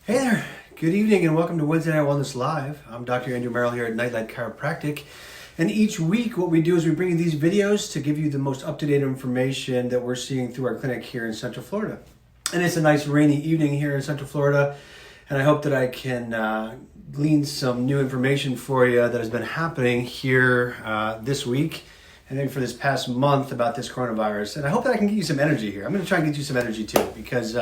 Hey there, good evening and welcome to Wednesday Night Wellness Live. I'm Dr. Andrew Merrill here at Nightlight Chiropractic. And each week what we do is we bring you these videos to give you the most up-to-date information that we're seeing through our clinic here in Central Florida. And it's a nice rainy evening here in Central Florida, and I hope that I can glean some new information for you that has been happening here this week and maybe for this past month about this coronavirus. And I hope that I can get you some energy here. I'm going to try and get you some energy too, because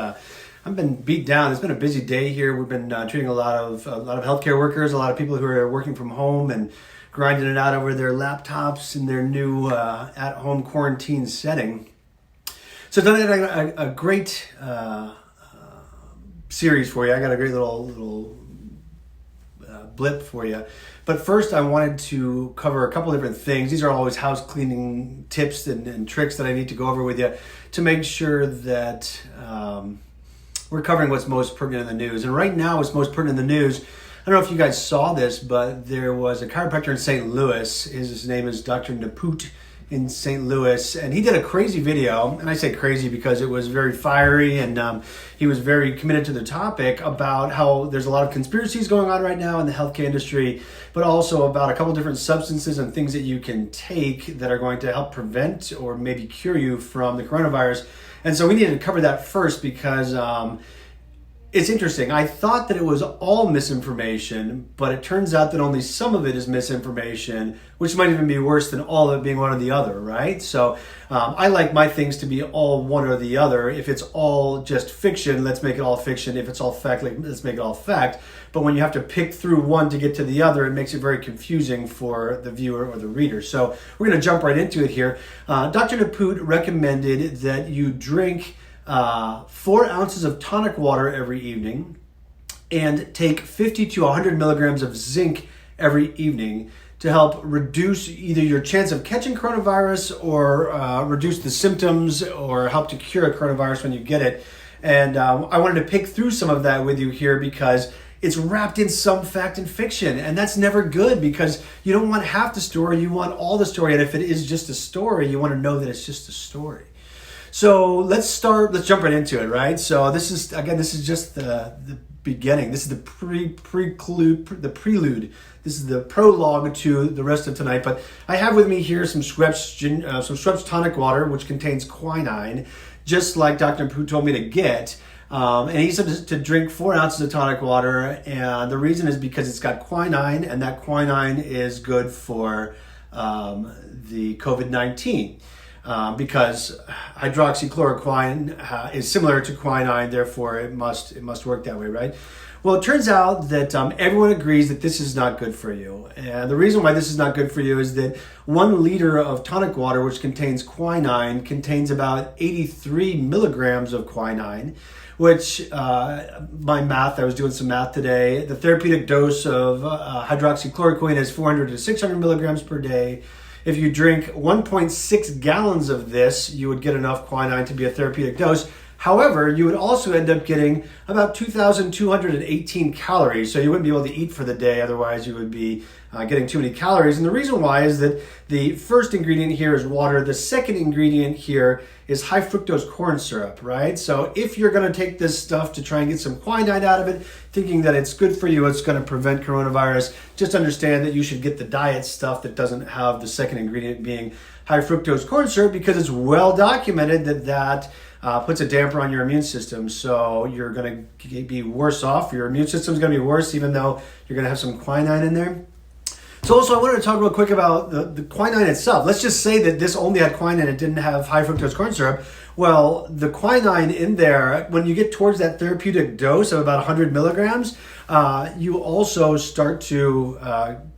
I've been beat down. It's been a busy day here. We've been treating a lot of healthcare workers, a lot of people who are working from home and grinding it out over their laptops in their new at-home quarantine setting. So tonight I got a great series for you. I got a great little blip for you. But first I wanted to cover a couple different things. These are always house cleaning tips and tricks that I need to go over with you to make sure that we're covering what's most pertinent in the news. And right now what's most pertinent in the news, I don't know if you guys saw this, but there was a chiropractor in St. Louis. His name is Dr. Naput in St. Louis, and he did a crazy video. And I say crazy because it was very fiery, and he was very committed to the topic about how there's a lot of conspiracies going on right now in the healthcare industry, but also about a couple different substances and things that you can take that are going to help prevent or maybe cure you from the coronavirus. And so we needed to cover that first because it's interesting. I thought that it was all misinformation, but it turns out that only some of it is misinformation, which might even be worse than all of it being one or the other, right? So I like my things to be all one or the other. If it's all just fiction, let's make it all fiction. If it's all fact, let's make it all fact. But when you have to pick through one to get to the other, it makes it very confusing for the viewer or the reader. So we're going to jump right into it here. Dr. Naput recommended that you drink 4 ounces of tonic water every evening and take 50 to 100 milligrams of zinc every evening to help reduce either your chance of catching coronavirus or reduce the symptoms or help to cure a coronavirus when you get it. And I wanted to pick through some of that with you here because it's wrapped in some fact and fiction, and that's never good because you don't want half the story, you want all the story, and if it is just a story, you want to know that it's just a story. So let's jump right into it, right? So this is just the beginning. This is the prelude. This is the prologue to the rest of tonight. But I have with me here some Schweppes tonic water, which contains quinine, just like Dr. Naput told me to get. And he said to drink 4 ounces of tonic water, and the reason is because it's got quinine, and that quinine is good for the COVID-19. Because hydroxychloroquine is similar to quinine, therefore it must work that way, right? Well, it turns out that everyone agrees that this is not good for you. And the reason why this is not good for you is that 1 liter of tonic water, which contains quinine, contains about 83 milligrams of quinine, which I was doing some math today. The therapeutic dose of hydroxychloroquine is 400 to 600 milligrams per day. If you drink 1.6 gallons of this, you would get enough quinine to be a therapeutic dose. However, you would also end up getting about 2,218 calories. So you wouldn't be able to eat for the day. Otherwise, you would be getting too many calories. And the reason why is that the first ingredient here is water. The second ingredient here is high fructose corn syrup, right? So if you're going to take this stuff to try and get some quinine out of it, thinking that it's good for you, it's going to prevent coronavirus, just understand that you should get the diet stuff that doesn't have the second ingredient being high fructose corn syrup, because it's well documented that puts a damper on your immune system. So you're going to be worse off. Your immune system is going to be worse, even though you're going to have some quinine in there. So also I wanted to talk real quick about the quinine itself. Let's just say that this only had quinine, it didn't have high fructose corn syrup. Well, the quinine in there, when you get towards that therapeutic dose of about 100 milligrams, you also start to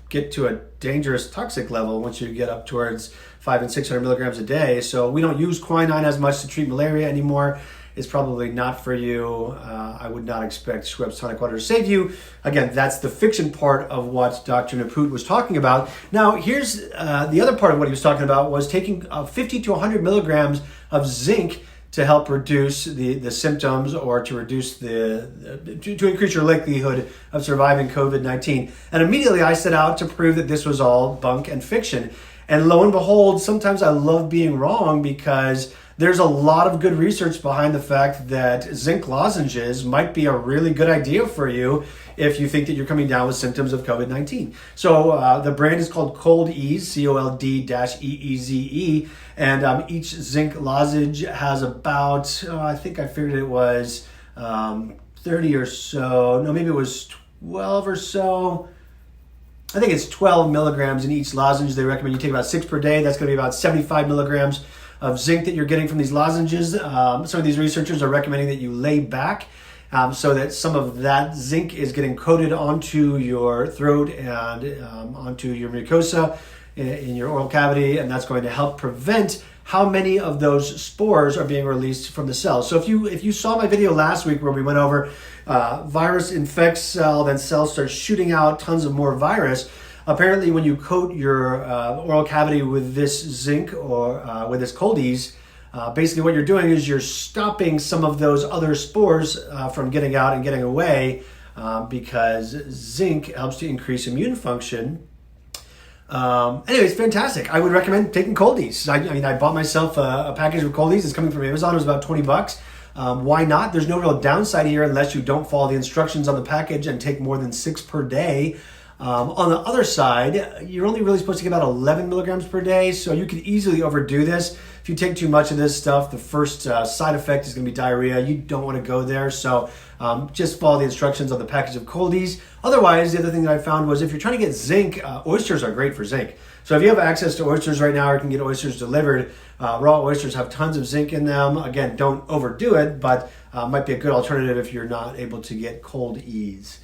get to a dangerous toxic level once you get up towards 500 and 600 milligrams a day. So we don't use quinine as much to treat malaria anymore. It's probably not for you. I would not expect Schweppes tonic water to save you. Again, that's the fiction part of what Dr. Naput was talking about. Now, here's the other part of what he was talking about was taking 50 to 100 milligrams of zinc to help reduce the symptoms or to reduce to increase your likelihood of surviving COVID-19. And immediately I set out to prove that this was all bunk and fiction. And lo and behold, sometimes I love being wrong because there's a lot of good research behind the fact that zinc lozenges might be a really good idea for you if you think that you're coming down with symptoms of COVID-19. So the brand is called Cold-EEZE, COLD-EEZE, and each zinc lozenge has about, I think I figured it was 30 or so, no, maybe it was 12 or so. I think it's 12 milligrams in each lozenge. They recommend you take about 6 per day. That's going to be about 75 milligrams of zinc that you're getting from these lozenges. Some of these researchers are recommending that you lay back so that some of that zinc is getting coated onto your throat and onto your mucosa in your oral cavity, and that's going to help prevent how many of those spores are being released from the cells. So if you saw my video last week where we went over virus infects cell, then cells start shooting out tons of more virus. Apparently, when you coat your oral cavity with this zinc or with this Cold-EEZE, basically what you're doing is you're stopping some of those other spores from getting out and getting away because zinc helps to increase immune function. Anyway, it's fantastic. I would recommend taking Cold-EEZE. I bought myself a package of Cold-EEZE. It's coming from Amazon. It was about $20. Why not? There's no real downside here unless you don't follow the instructions on the package and take more than 6 per day. On the other side, you're only really supposed to get about 11 milligrams per day, so you could easily overdo this. If you take too much of this stuff, the first side effect is going to be diarrhea. You don't want to go there, so just follow the instructions on the package of Cold-EEZE. Otherwise, the other thing that I found was if you're trying to get zinc, oysters are great for zinc. So if you have access to oysters right now or can get oysters delivered, raw oysters have tons of zinc in them. Again, don't overdo it, but might be a good alternative if you're not able to get Cold-EEZE.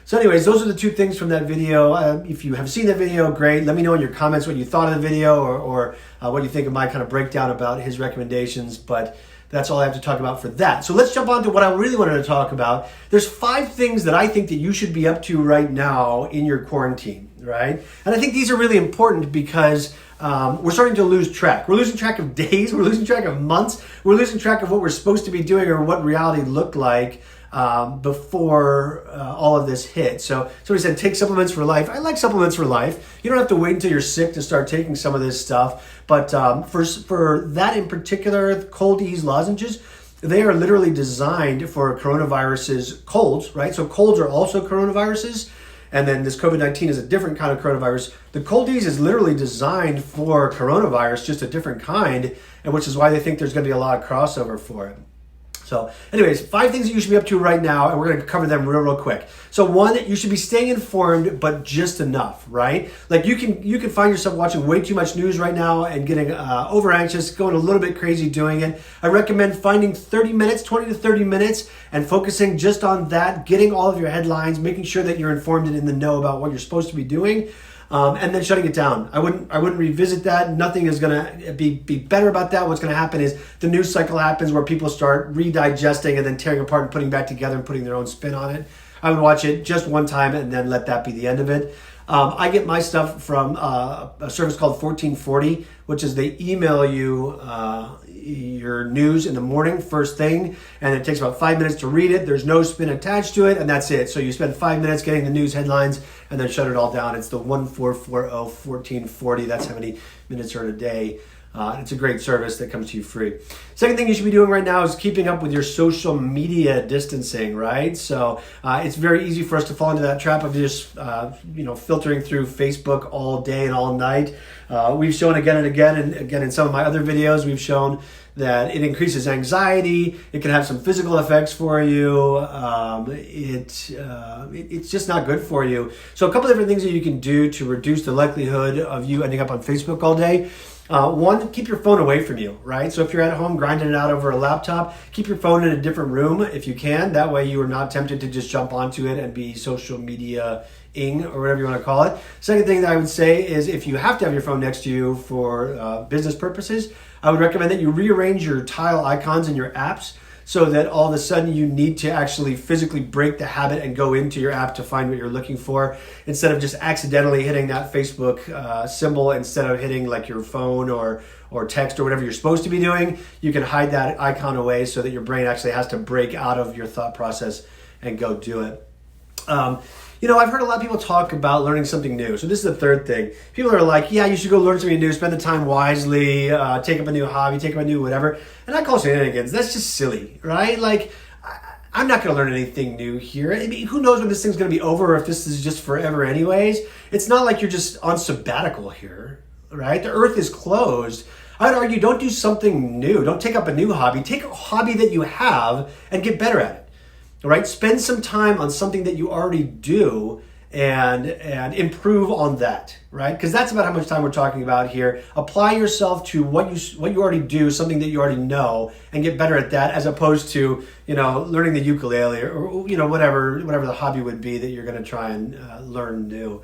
So anyways, those are the 2 things from that video. If you have seen that video, great. Let me know in your comments what you thought of the video or what you think of my kind of breakdown about his recommendations. But that's all I have to talk about for that. So let's jump on to what I really wanted to talk about. There's 5 things that I think that you should be up to right now in your quarantine, right? And I think these are really important because we're starting to lose track. We're losing track of days. We're losing track of months. We're losing track of what we're supposed to be doing or what reality looked like before all of this hit. So somebody said, take supplements for life. I like supplements for life. You don't have to wait until you're sick to start taking some of this stuff. But for that in particular, Cold-EEZE lozenges, they are literally designed for coronaviruses, colds, right? So colds are also coronaviruses. And then this COVID-19 is a different kind of coronavirus. The Cold-EEZE is literally designed for coronavirus, just a different kind, and which is why they think there's going to be a lot of crossover for it. So anyways, 5 things that you should be up to right now, and we're going to cover them real quick. So 1, you should be staying informed, but just enough, right? Like you can find yourself watching way too much news right now and getting over anxious, going a little bit crazy doing it. I recommend finding 30 minutes, 20 to 30 minutes, and focusing just on that, getting all of your headlines, making sure that you're informed and in the know about what you're supposed to be doing. And then shutting it down. I wouldn't revisit that. Nothing is going to be better about that. What's going to happen is the news cycle happens where people start redigesting and then tearing apart and putting back together and putting their own spin on it. I would watch it just one time and then let that be the end of it. I get my stuff from a service called 1440, which is they email you your news in the morning, first thing, and it takes about 5 minutes to read it. There's no spin attached to it, and that's it. So you spend 5 minutes getting the news headlines and then shut it all down. It's the 1440. That's how many minutes are in a day. It's a great service that comes to you free. Second thing you should be doing right now is keeping up with your social media distancing, right? So it's very easy for us to fall into that trap of just filtering through Facebook all day and all night. We've shown again and again in some of my other videos, we've shown that it increases anxiety. It can have some physical effects for you. It's just not good for you. So a couple different things that you can do to reduce the likelihood of you ending up on Facebook all day. 1, keep your phone away from you, right? So if you're at home grinding it out over a laptop, keep your phone in a different room if you can. That way you are not tempted to just jump onto it and be social media-ing or whatever you want to call it. Second thing that I would say is if you have to have your phone next to you for business purposes, I would recommend that you rearrange your tile icons in your apps so that all of a sudden you need to actually physically break the habit and go into your app to find what you're looking for instead of just accidentally hitting that Facebook symbol instead of hitting like your phone or text or whatever you're supposed to be doing. You can hide that icon away so that your brain actually has to break out of your thought process and go do it. I've heard a lot of people talk about learning something new. So this is the third thing. People are like, yeah, you should go learn something new, spend the time wisely, take up a new hobby, take up a new whatever. And I call shenanigans. That's just silly, right? Like, I'm not going to learn anything new here. I mean, who knows when this thing's going to be over or if this is just forever anyways. It's not like you're just on sabbatical here, right? The earth is closed. I'd argue don't do something new. Don't take up a new hobby. Take a hobby that you have and get better at it. All right? Spend some time on something that you already do and improve on that, right? Because that's about how much time we're talking about here. Apply yourself to what you already do, something that you already know, and get better at that, as opposed to learning the ukulele or whatever the hobby would be that you're going to try and learn new.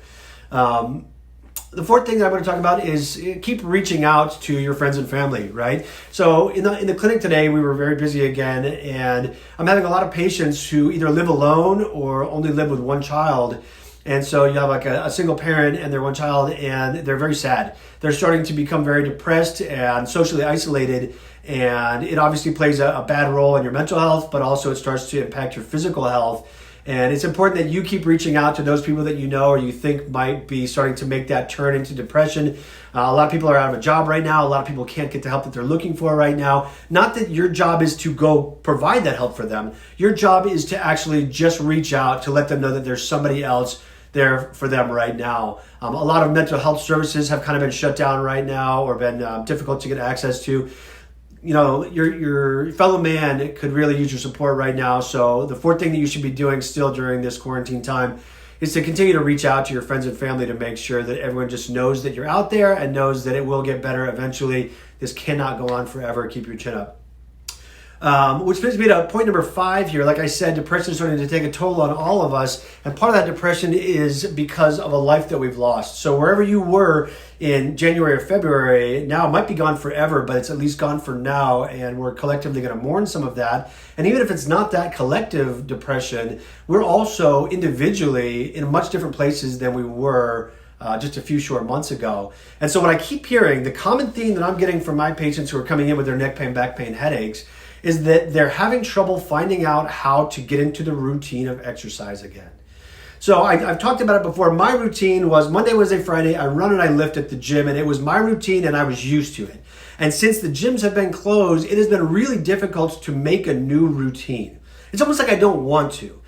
The fourth thing that I'm going to talk about is keep reaching out to your friends and family, right? So in the clinic today, we were very busy again, and I'm having a lot of patients who either live alone or only live with one child. And so you have like a single parent and their one child, and they're very sad. They're starting to become very depressed and socially isolated, and it obviously plays a bad role in your mental health, but also it starts to impact your physical health. And it's important that you keep reaching out to those people that you know or you think might be starting to make that turn into depression. A lot of people are out of a job right now. A lot of people can't get the help that they're looking for right now. Not that your job is to go provide that help for them. Your job is to actually just reach out to let them know that there's somebody else there for them right now. A lot of mental health services have kind of been shut down right now or been difficult to get access to. Your fellow man could really use your support right now. So the fourth thing that you should be doing still during this quarantine time is to continue to reach out to your friends and family to make sure that everyone just knows that you're out there and knows that it will get better eventually. This cannot go on forever. Keep your chin up. Which brings me to point number 5 here. Like I said, depression is starting to take a toll on all of us. And part of that depression is because of a life that we've lost. So wherever you were in January or February, now it might be gone forever, but it's at least gone for now. And we're collectively going to mourn some of that. And even if it's not that collective depression, we're also individually in much different places than we were just a few short months ago. And so what I keep hearing, the common theme that I'm getting from my patients who are coming in with their neck pain, back pain, headaches, is that they're having trouble finding out how to get into the routine of exercise again. So I've talked about it before. My routine was Monday, Wednesday, Friday. I run and I lift at the gym, and it was my routine, and I was used to it. And since the gyms have been closed, it has been really difficult to make a new routine. It's almost like I don't want to.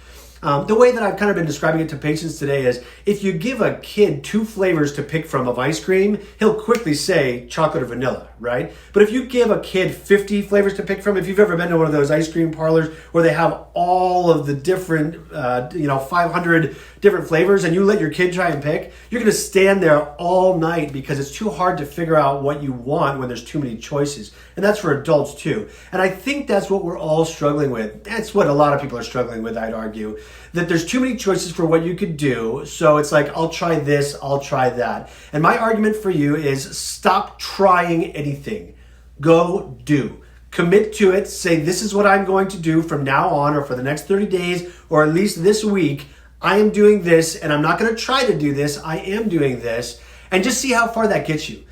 The way that I've kind of been describing it to patients today is if you give a kid 2 flavors to pick from of ice cream, he'll quickly say chocolate or vanilla, right? But if you give a kid 50 flavors to pick from, if you've ever been to one of those ice cream parlors where they have all of the different, 500 different flavors and you let your kid try and pick, you're going to stand there all night because it's too hard to figure out what you want when there's too many choices. And that's for adults too. And I think that's what we're all struggling with. That's what a lot of people are struggling with, I'd argue. That there's too many choices for what you could do. So it's like, I'll try this, I'll try that. And my argument for you is stop trying anything. Go do. Commit to it. Say, this is what I'm going to do from now on or for the next 30 days or at least this week. I am doing this and I'm not going to try to do this. I am doing this. And just see how far that gets you.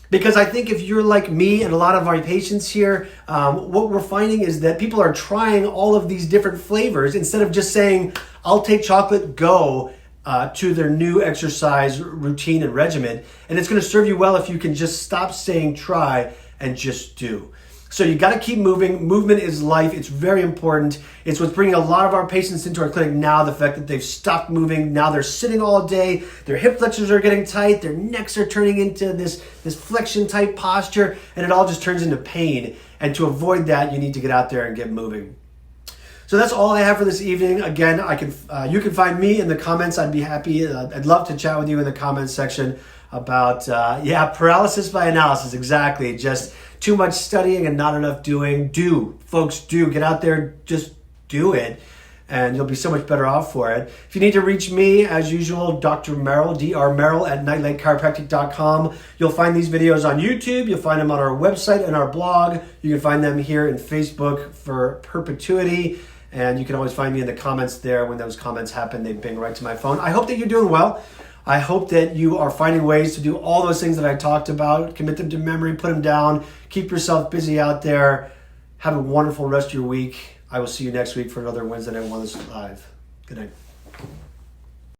Because I think if you're like me and a lot of our patients here, what we're finding is that people are trying all of these different flavors instead of just saying, I'll take chocolate, go to their new exercise routine and regimen. And it's going to serve you well if you can just stop saying try and just do. So you got to keep moving. Movement is life. It's very important. It's what's bringing a lot of our patients into our clinic now, the fact that they've stopped moving. Now they're sitting all day. Their hip flexors are getting tight. Their necks are turning into this flexion type posture, and it all just turns into pain. And to avoid that, you need to get out there and get moving. So that's all I have for this evening. Again, you can find me in the comments. I'd be happy. I'd love to chat with you in the comments section about, paralysis by analysis. Exactly. Just too much studying and not enough doing. Do. Folks, do. Get out there. Just do it. And you'll be so much better off for it. If you need to reach me, as usual, Dr. Merrill, Dr. Merrill at nightlightchiropractic.com. You'll find these videos on YouTube. You'll find them on our website and our blog. You can find them here in Facebook for perpetuity. And you can always find me in the comments there. When those comments happen, they bing right to my phone. I hope that you're doing well. I hope that you are finding ways to do all those things that I talked about. Commit them to memory, put them down, keep yourself busy out there. Have a wonderful rest of your week. I will see you next week for another Wednesday Night Wellness Live. Good night.